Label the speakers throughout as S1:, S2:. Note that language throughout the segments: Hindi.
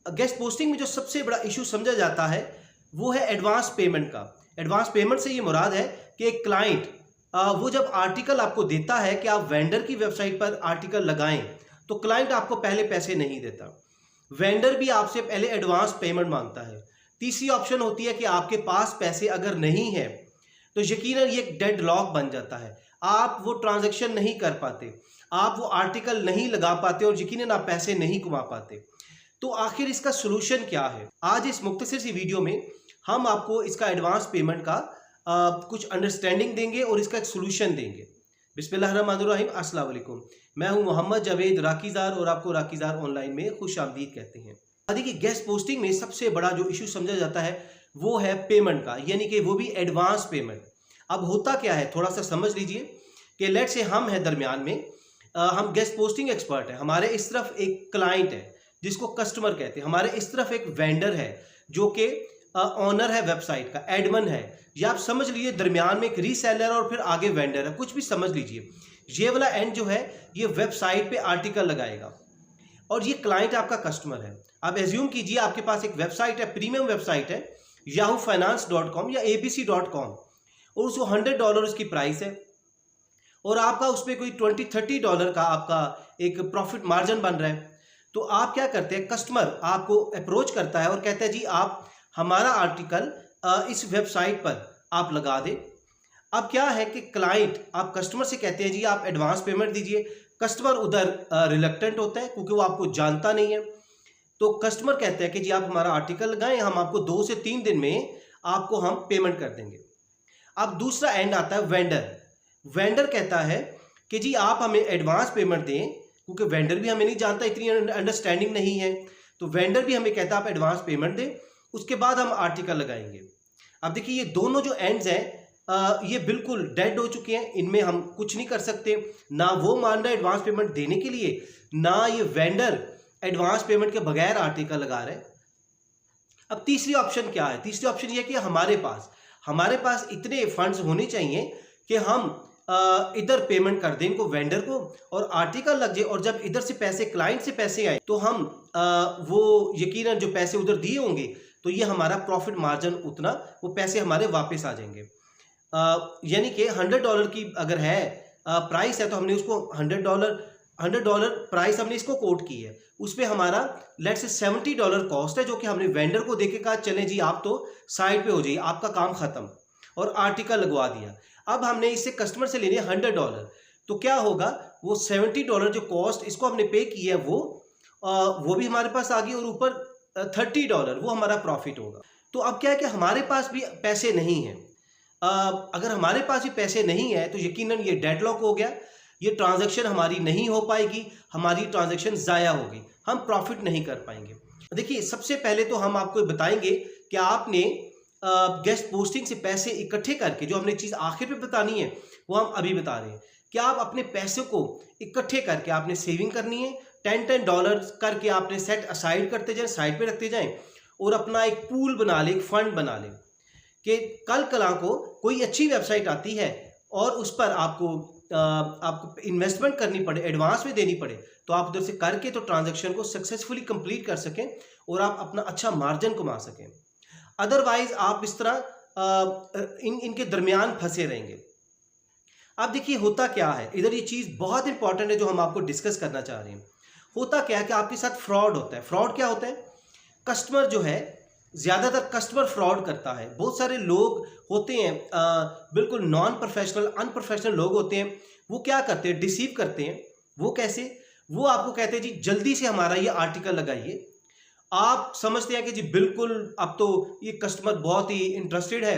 S1: गेस्ट पोस्टिंग में जो सबसे बड़ा इशू समझा जाता है वो है एडवांस पेमेंट का। एडवांस पेमेंट से ये मुराद है कि एक क्लाइंट वो जब आर्टिकल आपको देता है कि आप वेंडर की वेबसाइट पर आर्टिकल लगाएं, तो क्लाइंट आपको पहले पैसे नहीं देता, वेंडर भी आपसे पहले एडवांस पेमेंट मांगता है। तीसरी ऑप्शन होती है कि आपके पास पैसे अगर नहीं है तो यकीनन ये एक डेड लॉक बन जाता है, आप वो ट्रांजैक्शन नहीं कर पाते, आप वो आर्टिकल नहीं लगा पाते और यकीनन आप पैसे नहीं कमा पाते। तो आखिर इसका सोल्यूशन क्या है? आज इस मुख्तसर सी वीडियो में हम आपको इसका एडवांस पेमेंट का कुछ अंडरस्टैंडिंग देंगे और इसका एक सोल्यूशन देंगे। बिस्मिल्लाहिर्रहमानिर्रहीम, अस्सलाम वालेकुम। मैं हूं मोहम्मद जावेद राकीज़ार और आपको राकीज़ार ऑनलाइन में खुश आमदीद कहते हैं। देखिए, गेस्ट पोस्टिंग में सबसे बड़ा जो इशू समझा जाता है वो है पेमेंट का, यानी कि वो भी एडवांस पेमेंट। अब होता क्या है, थोड़ा सा समझ लीजिए कि लेट से हम हैं दरमियान में, हम गेस्ट पोस्टिंग एक्सपर्ट हैं, हमारे इस तरफ एक क्लाइंट है जिसको कस्टमर कहते हैं, हमारे इस तरफ एक वेंडर है जो कि ऑनर है वेबसाइट का, एडमिन है, या आप समझ लीजिए दरमियान में एक रीसेलर और फिर आगे वेंडर है, कुछ भी समझ लीजिए। ये वाला एंड जो है ये वेबसाइट पे आर्टिकल लगाएगा और ये क्लाइंट आपका कस्टमर है। अब एज्यूम कीजिए आपके पास एक वेबसाइट है, प्रीमियम वेबसाइट है yahoofinance.com या abc.com, और उसको $100 उसकी प्राइस है और आपका उसमें कोई $20-30 का आपका एक प्रॉफिट मार्जिन बन रहा है। तो आप क्या करते हैं, कस्टमर आपको अप्रोच करता है और कहता है जी आप हमारा आर्टिकल इस वेबसाइट पर आप लगा दें। अब क्या है कि क्लाइंट आप कस्टमर से कहते हैं जी आप एडवांस पेमेंट दीजिए, कस्टमर उधर रिलक्टेंट होता है क्योंकि वो आपको जानता नहीं है। तो कस्टमर कहते हैं कि जी आप हमारा आर्टिकल लगाएं, हम आपको 2 से 3 दिन में आपको हम पेमेंट कर देंगे। अब दूसरा एंड आता है वेंडर। वेंडर कहता है कि जी आप हमें एडवांस पेमेंट दें, क्योंकि वेंडर भी हमें नहीं जानता, इतनी अंडरस्टैंडिंग नहीं है, तो वेंडर भी हमें कहता है आप एडवांस पेमेंट दें, उसके बाद हम आर्टिकल लगाएंगे। अब देखिए ये दोनों जो एंड्स हैं ये बिल्कुल डेड हो चुके हैं, इनमें हम कुछ नहीं कर सकते, ना वो मान रहा है एडवांस पेमेंट देने के लिए, ना ये वेंडर एडवांस पेमेंट के बगैर आर्टिकल लगा रहे हैं। अब तीसरी ऑप्शन क्या है? तीसरी ऑप्शन ये है कि हमारे पास इतने फंड्स होने चाहिए कि हम इधर पेमेंट कर दें इनको, वेंडर को, और आर्टिकल लग जाए, और जब इधर से पैसे क्लाइंट से पैसे आए तो हम वो यकीनन जो पैसे उधर दिए होंगे तो ये हमारा प्रॉफिट मार्जिन उतना, वो पैसे हमारे वापस आ जाएंगे। यानी कि $100 की अगर है प्राइस है तो हमने उसको $100 प्राइस हमने इसको कोट की है, उस पर हमारा लेट से $70 कॉस्ट है जो कि हमने वेंडर को देके कहा चलें जी आप तो साइड पे हो जाइए, आपका काम खत्म, और आर्टिकल लगवा दिया। अब हमने इससे कस्टमर से लेने $100, तो क्या होगा, वो $70 जो कॉस्ट इसको हमने पे की है वो भी हमारे पास आ गई, और ऊपर $30 वो हमारा प्रॉफिट होगा। तो अब क्या है कि हमारे पास भी पैसे नहीं हैं। अगर हमारे पास भी पैसे नहीं है तो यकीनन ये डेडलॉक हो गया, ये ट्रांजैक्शन हमारी नहीं हो पाएगी, हमारी ट्रांजैक्शन ज़ाया होगी, हम प्रॉफिट नहीं कर पाएंगे। देखिए सबसे पहले तो हम आपको बताएंगे कि आपने गेस्ट पोस्टिंग से पैसे इकट्ठे करके, जो हमने चीज़ आखिर पे बतानी है वो हम अभी बता रहे हैं, कि आप अपने पैसे को इकट्ठे करके आपने सेविंग करनी है, $10 करके आपने सेट असाइड करते जाएं, साइड पे रखते जाएं, और अपना एक पूल बना लें, एक फंड बना लें कि कल कला को कोई अच्छी वेबसाइट आती है और उस पर आपको इन्वेस्टमेंट करनी पड़े, एडवांस में देनी पड़े, तो आप उधर से करके तो ट्रांजैक्शन को सक्सेसफुली कंप्लीट कर सकें और आप अपना अच्छा मार्जिन कमा सकें। अदरवाइज आप इस तरह इनके दरमियान फंसे रहेंगे। अब देखिए होता क्या है, इधर ये चीज़ बहुत इंपॉर्टेंट है जो हम आपको डिस्कस करना चाह रहे हैं। होता क्या है कि आपके साथ फ्रॉड होता है। फ्रॉड क्या होता है, कस्टमर जो है, ज़्यादातर कस्टमर फ्रॉड करता है। बहुत सारे लोग होते हैं बिल्कुल नॉन प्रोफेशनल, अनप्रोफेशनल लोग होते हैं, वो क्या करते हैं, डिसीव करते हैं। वो कैसे, वो आपको कहते हैं जी जल्दी से हमारा ये आर्टिकल लगाइए, आप समझते हैं कि जी बिल्कुल अब तो ये कस्टमर बहुत ही इंटरेस्टेड है,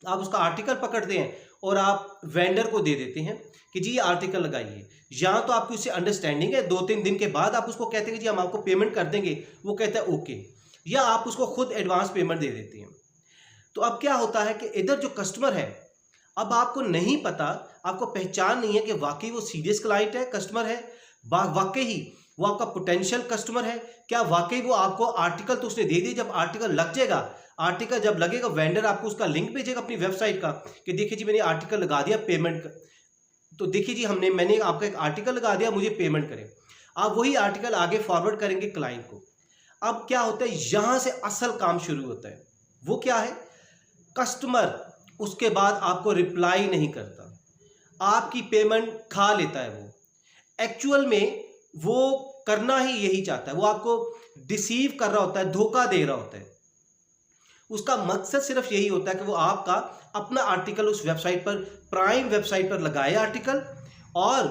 S1: आप उसका आर्टिकल पकड़ते हैं और आप वेंडर को दे देते हैं कि जी ये आर्टिकल लगाइए। या तो आपकी उससे अंडरस्टैंडिंग है, 2-3 दिन के बाद आप उसको कहते हैं कि जी हम आपको पेमेंट कर देंगे, वो कहता है ओके, या आप उसको खुद एडवांस पेमेंट दे देते हैं। तो अब क्या होता है कि इधर जो कस्टमर है, अब आपको नहीं पता, आपको पहचान नहीं है कि वाकई वो सीरियस क्लाइंट है, कस्टमर है, वाकई ही वो आपका पोटेंशियल कस्टमर है, क्या वाकई वो आपको आर्टिकल तो उसने दे दिया, जब आर्टिकल लग जाएगा, आर्टिकल जब लगेगा वेंडर आपको उसका लिंक भेजेगा अपनी वेबसाइट का कि देखिए जी मैंने आर्टिकल लगा दिया, पेमेंट तो देखिए जी मैंने आपका एक आर्टिकल लगा दिया, मुझे पेमेंट करें। आप वही आर्टिकल आगे फॉरवर्ड करेंगे क्लाइंट को। अब क्या होता है, यहां से असल काम शुरू होता है। वो क्या है, कस्टमर उसके बाद आपको रिप्लाई नहीं करता, आपकी पेमेंट खा लेता है। वो एक्चुअल में वो करना ही यही चाहता है, वो आपको डिसीव कर रहा होता है, धोखा दे रहा होता है। उसका मकसद सिर्फ यही होता है कि वो आपका अपना आर्टिकल उस वेबसाइट पर, प्राइम वेबसाइट पर लगाए आर्टिकल, और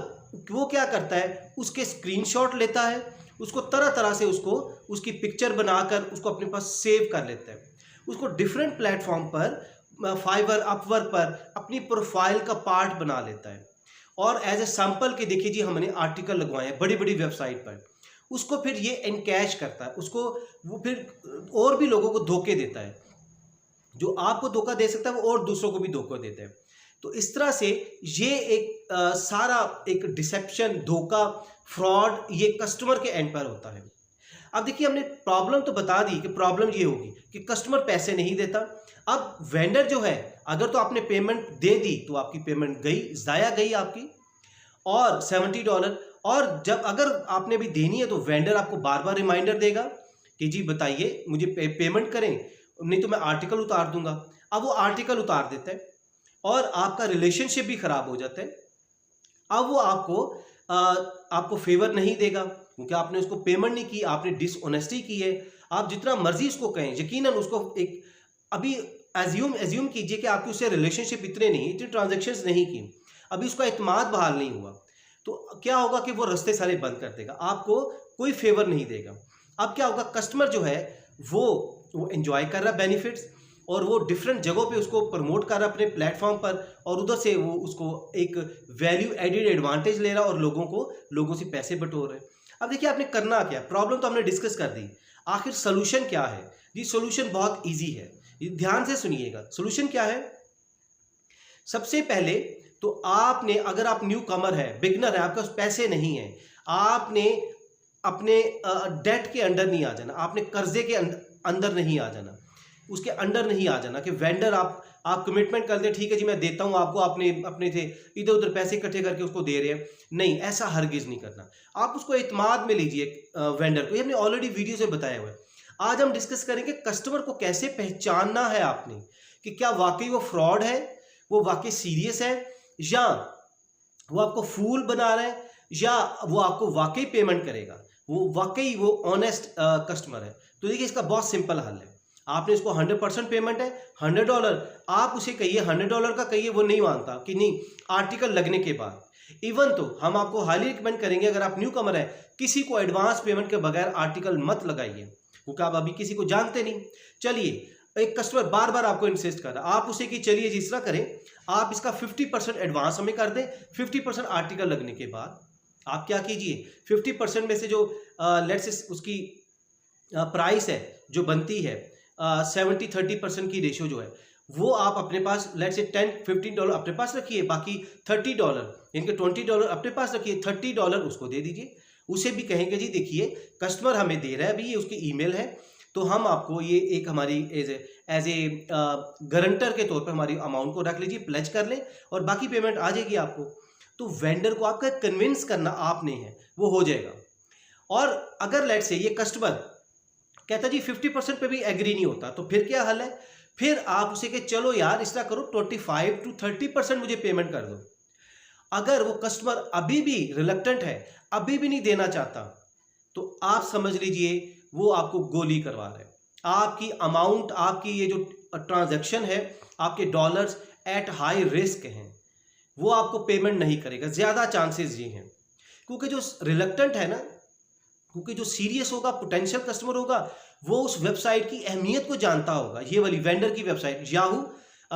S1: वो क्या करता है, उसके स्क्रीनशॉट लेता है, उसको तरह तरह से उसकी पिक्चर बनाकर उसको अपने पास सेव कर लेता है, उसको डिफरेंट प्लेटफॉर्म पर, फाइवर, अपवर्क पर अपनी प्रोफाइल का पार्ट बना लेता है। और एज ए सैंपल के देखिए जी, हमने आर्टिकल लगवाए हैं बड़ी बड़ी वेबसाइट पर, उसको फिर ये एनकैश करता है, उसको वो फिर और भी लोगों को धोखे देता है। जो आपको धोखा दे सकता है वो और दूसरों को भी धोखा देता है। तो इस तरह से ये एक सारा एक डिसेप्शन, धोखा, फ्रॉड ये कस्टमर के एंड पर होता है। अब देखिए, हमने प्रॉब्लम तो बता दी कि प्रॉब्लम ये होगी कि कस्टमर पैसे नहीं देता। अब वेंडर जो है, अगर तो आपने पेमेंट दे दी तो आपकी पेमेंट गई, ज़ाया गई आपकी, और $70। और जब अगर आपने भी देनी है तो वेंडर आपको बार बार रिमाइंडर देगा कि जी बताइए मुझे पेमेंट करें, नहीं तो मैं आर्टिकल उतार दूंगा। अब वो आर्टिकल उतार देता है और आपका रिलेशनशिप भी खराब हो जाता है। अब वो आपको फेवर नहीं देगा क्योंकि आपने उसको पेमेंट नहीं की, आपने डिसऑनेस्टी की है। आप जितना मर्जी उसको कहें, यकीनन उसको एक, अभी एज्यूम कीजिए कि आपकी उससे रिलेशनशिप इतनी ट्रांजेक्शन्स नहीं की, अभी उसका इत्मीनान बहाल नहीं हुआ, तो क्या होगा कि वो रास्ते सारे बंद कर देगा, आपको कोई फेवर नहीं देगा। अब क्या होगा, कस्टमर जो है वो एंजॉय कर रहा है बेनिफिट्स, और वो डिफरेंट जगहों पे उसको प्रमोट कर रहा है अपने प्लेटफॉर्म पर, और उधर से वो उसको एक वैल्यू एडेड एडवांटेज ले रहा है और लोगों से पैसे बटोर रहे हैं। अब देखिए, आपने करना क्या, प्रॉब्लम तो हमने डिस्कस कर दी, आखिर सोल्यूशन क्या है जी। सोल्यूशन बहुत ईजी है, ध्यान से सुनिएगा। सोल्यूशन क्या है, सबसे पहले तो आपने, अगर आप न्यू कमर है, बिगनर है, आपके पास पैसे नहीं है, आपने अपने डेट के अंडर नहीं आ जाना, आपने कर्जे के अंदर नहीं आ जाना, उसके अंडर नहीं आ जाना कि वेंडर आप कमिटमेंट कर दे, ठीक है जी मैं देता हूं आपको, आपने अपने थे इधर उधर पैसे इकट्ठे करके उसको दे रहे हैं, नहीं, ऐसा हरगिज नहीं करना। आप उसको एतमाद में लीजिए वेंडर को, ये हमने ऑलरेडी वीडियो से बताया हुआ है। आज हम डिस्कस करेंगे कस्टमर को कैसे पहचानना है आपने, कि क्या वाकई वो फ्रॉड है, वो वाकई सीरियस है, या वो आपको फूल बना रहा है, या वो आपको वाकई पेमेंट करेगा, वो वाकई वो ऑनेस्ट कस्टमर है। तो देखिए, इसका बहुत सिंपल हल है। आपने इसको 100% पेमेंट है, $100, आप उसे कहिए $100 का कहिए, वो नहीं मानता कि नहीं, आर्टिकल लगने के बाद। इवन तो हम आपको हाईली रिकमेंड करेंगे, अगर आप न्यू कमर है, किसी को एडवांस पेमेंट के बगैर आर्टिकल मत लगाइए, क्योंकि आप अभी किसी को जानते नहीं। चलिए, एक कस्टमर बार बार आपको इंसिस्ट कर रहा है, आप उसे कि चलिए जिस तरह करें, आप इसका 50% एडवांस हमें कर दें, 50% आर्टिकल लगने के बाद आप क्या कीजिए, 50% में से जो लेट्स से उसकी प्राइस है जो बनती है, 70-30% की रेशियो जो है, वो आप अपने पास लेट्स से $10-15 अपने पास रखिए, बाकी $30 इनके $20 अपने पास रखिए, $30 उसको दे दीजिए। उसे भी कहेंगे जी देखिए, कस्टमर हमें दे रहा है, अभी ये उसकी ईमेल है, तो हम आपको ये एक हमारी एज ए गारंटर के तौर पर हमारी अमाउंट को रख लीजिए, प्लेज कर लें, और बाकी पेमेंट आ जाएगी आपको। तो वेंडर को आपका कन्विंस करना आपने है, वो हो जाएगा। और अगर लेट से ये कस्टमर कहता जी 50% पे भी एग्री नहीं होता, तो फिर क्या हल है, फिर आप उसे कि चलो यार इस तरह करो, 25-30% मुझे पेमेंट कर दो। अगर वो कस्टमर अभी भी रिलक्टेंट है, अभी भी नहीं देना चाहता, तो आप समझ लीजिए वो आपको गोली करवा रहा है। आपकी अमाउंट, आपकी ये जो ट्रांजैक्शन है, आपके डॉलर्स एट हाई रिस्क हैं, वो आपको पेमेंट नहीं करेगा, ज़्यादा चांसेस ये हैं। क्योंकि जो रिलक्टेंट है ना, क्योंकि जो सीरियस होगा, पोटेंशियल कस्टमर होगा, वो उस वेबसाइट की अहमियत को जानता होगा, ये वाली वेंडर की वेबसाइट, याहू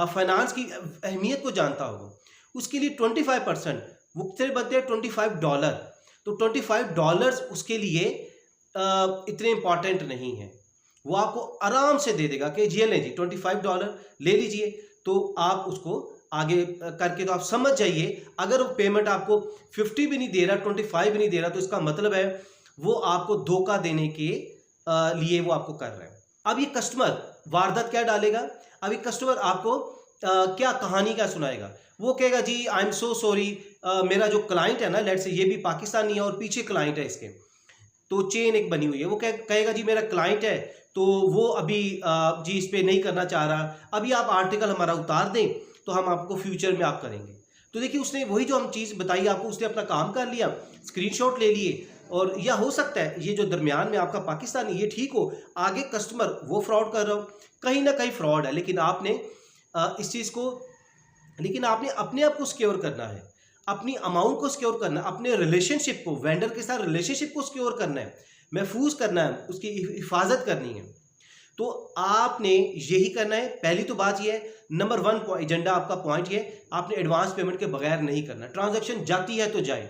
S1: फाइनेंस की अहमियत को जानता होगा। उसके लिए 25%, वो कितने बनते हैं, $25, तो $25 उसके लिए इतने इंपॉर्टेंट नहीं है, वो आपको आराम से दे देगा कि जी लें जी $25 ले लीजिए। तो आप उसको आगे करके, तो आप समझ जाइए, अगर वो पेमेंट आपको 50 भी नहीं दे रहा, 25 भी नहीं दे रहा, तो इसका मतलब है वो आपको धोखा देने के लिए वो आपको कर रहा है। अब ये कस्टमर वारदात क्या डालेगा, अभी कस्टमर आपको क्या कहानी क्या सुनाएगा, वो कहेगा जी आई एम सो सॉरी, मेरा जो क्लाइंट है ना, लेट्स से ये भी पाकिस्तानी है और पीछे क्लाइंट है इसके, तो चेन एक बनी हुई है, वो कहेगा जी मेरा क्लाइंट है तो वो अभी जी इस पे नहीं करना चाह रहा, अभी आप आर्टिकल हमारा उतार दें तो हम आपको फ्यूचर में आप करेंगे। तो देखिए उसने वही जो हम चीज़ बताई आपको, उसने अपना काम कर लिया, स्क्रीनशॉट ले लिए, और या हो सकता है ये जो दरमियान में आपका पाकिस्तानी ये ठीक हो, आगे कस्टमर वो फ्रॉड कर रहा हो, कहीं ना कहीं फ्रॉड है, लेकिन आपने इस चीज़ को, लेकिन आपने अपने आप को सिक्योर करना है, अपनी अमाउंट को सिक्योर करना है, अपने रिलेशनशिप को, वेंडर के साथ रिलेशनशिप को सिक्योर करना है, महफूज करना है, उसकी हिफाजत करनी है। तो आपने यही करना है। पहली तो बात यह है, नंबर 1 एजेंडा आपका पॉइंट ये, आपने एडवांस पेमेंट के बगैर नहीं करना। ट्रांजैक्शन जाती है तो जाए,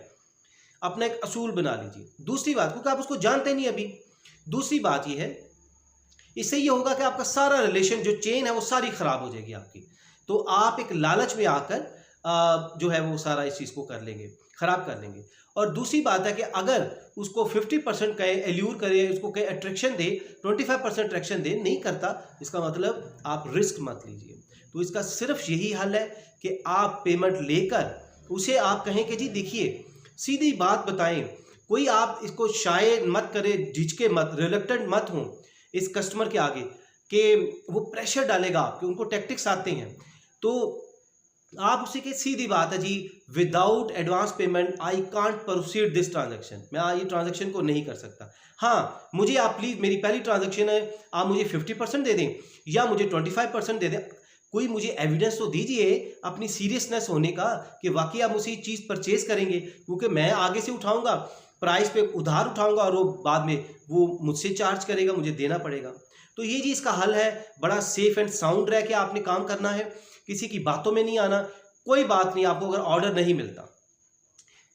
S1: अपना एक असूल बना लीजिए। दूसरी बात, क्योंकि आप उसको जानते नहीं अभी, दूसरी बात यह है, इससे ये होगा कि आपका सारा रिलेशन जो चेन है वो सारी खराब हो जाएगी आपकी। तो आप एक लालच में आकर जो है वो सारा इस चीज़ को कर लेंगे, खराब कर लेंगे। और दूसरी बात है कि अगर उसको 50% कहे, एल्यूर करे, उसको कहे अट्रैक्शन दे, 25% अट्रैक्शन दे, नहीं करता, इसका मतलब आप रिस्क मत लीजिए। तो इसका सिर्फ यही हल है कि आप पेमेंट लेकर उसे आप कहें कि जी देखिए, सीधी बात बताएं, कोई आप इसको शाये मत करें, झिझके मत, रिलक्टेंट मत हों इस कस्टमर के आगे कि वो प्रेशर डालेगा कि उनको टैक्टिक्स आते हैं। तो आप उसे के सीधी बात है जी, without advance payment I can't proceed this transaction, मैं ये ट्रांजैक्शन को नहीं कर सकता। हाँ, मुझे आप प्लीज़, मेरी पहली ट्रांजैक्शन है, आप मुझे 50% दे दें या मुझे 25% दे दें, कोई मुझे एविडेंस तो दीजिए अपनी सीरियसनेस होने का कि वाकई आप मुझे चीज़ परचेज करेंगे, क्योंकि मैं आगे से उठाऊंगा, प्राइस पे उधार उठाऊंगा और वो बाद में वो मुझसे चार्ज करेगा, मुझे देना पड़ेगा। तो ये जी इसका हल है, बड़ा सेफ एंड साउंड रह के आपने काम करना है, किसी की बातों में नहीं आना। कोई बात नहीं, आपको अगर ऑर्डर नहीं मिलता,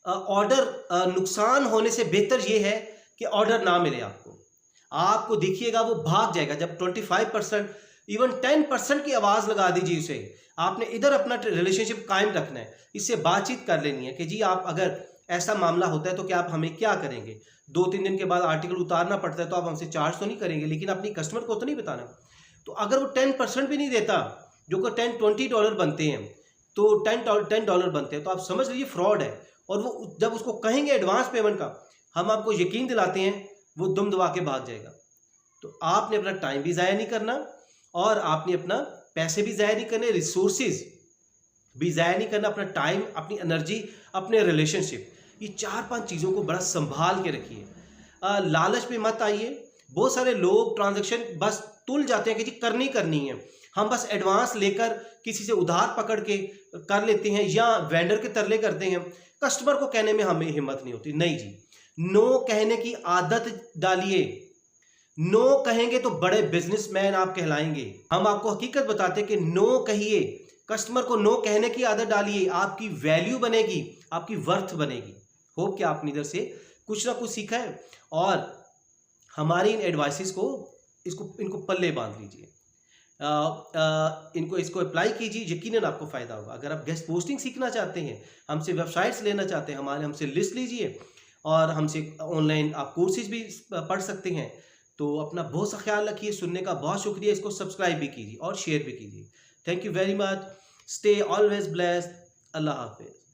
S1: ऑर्डर नुकसान होने से बेहतर ये है कि ऑर्डर ना मिले आपको देखिएगा वो भाग जाएगा। जब 25% इवन 10% की आवाज़ लगा दीजिए उसे, आपने इधर अपना रिलेशनशिप कायम रखना है, इससे बातचीत कर लेनी है कि जी आप अगर ऐसा मामला होता है तो क्या आप हमें क्या करेंगे, 2-3 दिन के बाद आर्टिकल उतारना पड़ता है तो आप हमसे चार्ज तो नहीं करेंगे, लेकिन अपनी कस्टमर को तो नहीं बताना। तो अगर वो 10% भी नहीं देता, जो कि $10-20 बनते हैं, तो $10 बनते हैं, तो आप समझ लीजिए फ्रॉड है। और वो जब उसको कहेंगे एडवांस पेमेंट का, हम आपको यकीन दिलाते हैं वो दुम दबा के भाग जाएगा। तो आपने अपना टाइम भी ज़ाया नहीं करना और आपने अपना पैसे भी ज़ाया नहीं करने, रिसोर्सेज भी ज़ाया नहीं करना, अपना टाइम, अपनी एनर्जी, अपने रिलेशनशिप, ये 4-5 चीज़ों को बड़ा संभाल के रखिए। लालच में मत आइए। बहुत सारे लोग ट्रांजैक्शन बस तुल जाते हैं कि जी करनी है, हम बस एडवांस लेकर किसी से उधार पकड़ के कर लेते हैं या वेंडर के तरले करते हैं, कस्टमर को कहने में हमें हिम्मत नहीं होती। नहीं जी, नो कहने की आदत डालिए। नो कहेंगे तो बड़े बिजनेसमैन आप कहलाएंगे। हम आपको हकीकत बताते हैं कि नो कहिए, कस्टमर को नो कहने की आदत डालिए, आपकी वैल्यू बनेगी, आपकी वर्थ बनेगी। होप कि आपने इधर से कुछ ना कुछ सीखा है और हमारी इन एडवाइसेस को इनको पल्ले बांध लीजिए, इसको अप्लाई कीजिए, यकीनन आपको फ़ायदा होगा। अगर आप गेस्ट पोस्टिंग सीखना चाहते हैं, हमसे वेबसाइट्स लेना चाहते हैं, हमसे लिस्ट लीजिए और हमसे ऑनलाइन आप कोर्सेज भी पढ़ सकते हैं। तो अपना बहुत सा ख्याल रखिए। सुनने का बहुत शुक्रिया। इसको सब्सक्राइब भी कीजिए और शेयर भी कीजिए। Thank you very much. Stay always blessed. Allah हाफिज़।